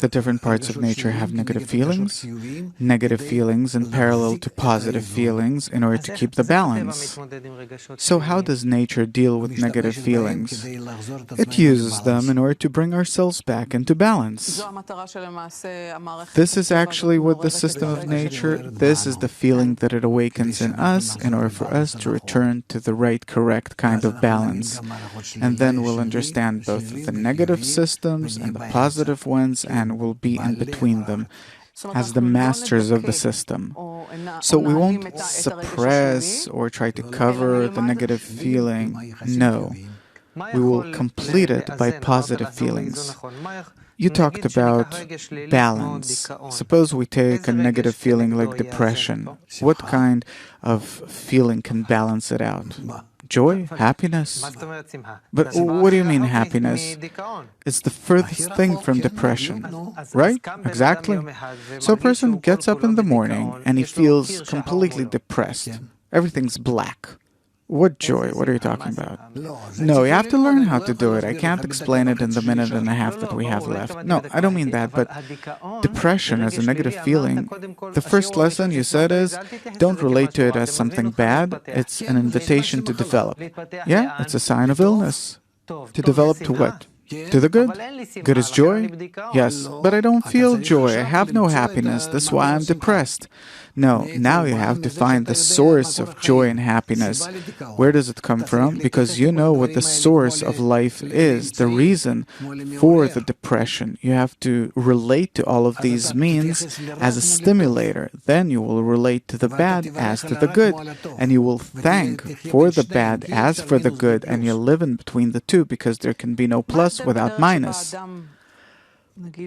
The different parts of nature have negative feelings in parallel to positive feelings in order to keep the balance. So how does nature deal with negative feelings? It uses them in order to bring ourselves back into balance. This is actually what the system of nature, this is the feeling that it awakens in us in order for us to return to the right, correct kind of balance. And then we'll understand both the negative systems and the positive ones, and we'll be in between them as the masters of the system. So we won't suppress or try to cover the negative feeling. No. We will complete it by positive feelings. You talked about balance. Suppose we take a negative feeling like depression. What kind of feeling can balance it out? Joy? Happiness? But what do you mean happiness? It's the furthest thing from depression, right? Exactly. So a person gets up in the morning and he feels completely depressed. Everything's black. What joy? What are you talking about? No, you have to learn how to do it. I can't explain it in the minute and a half that we have left. No, I don't mean that, but depression as a negative feeling, the first lesson you said is, don't relate to it as something bad. It's an invitation to develop. Yeah, it's a sign of illness. To develop to what? To the good? Good is joy? Yes, but I don't feel joy. I have no happiness. That's why I'm depressed. No, now you have to find the source of joy and happiness. Where does it come from? Because you know what the source of life is, the reason for the depression. You have to relate to all of these means as a stimulator. Then you will relate to the bad as to the good. And you will thank for the bad as for the good. And you live in between the two because there can be no plus without minus.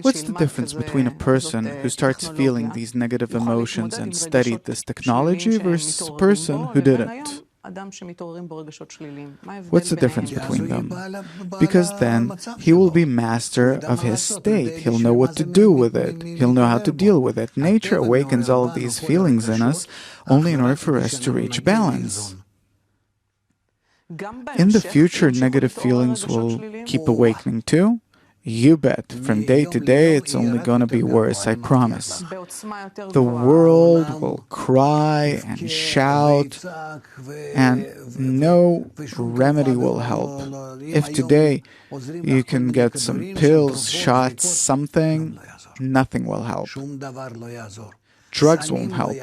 What's the difference between a person who starts feeling these negative emotions and studied this technology versus a person who didn't? What's the difference between them? Because then he will be master of his state. He'll know what to do with it. He'll know how to deal with it. Nature awakens all of these feelings in us only in order for us to reach balance. In the future, negative feelings will keep awakening too. You bet. From day to day, it's only going to be worse, I promise. The world will cry and shout, and no remedy will help. If today you can get some pills, shots, something, nothing will help. Drugs won't help.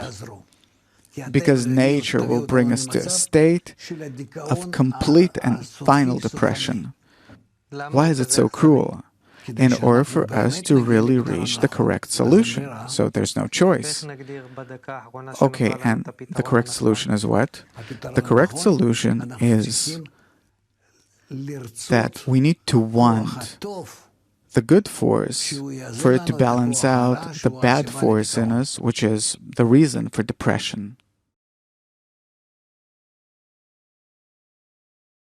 Because nature will bring us to a state of complete and final depression. Why is it so cruel? In order for us to really reach the correct solution. So there's no choice. Okay, and the correct solution is what? The correct solution is that we need to want the good force for it to balance out the bad force in us, which is the reason for depression.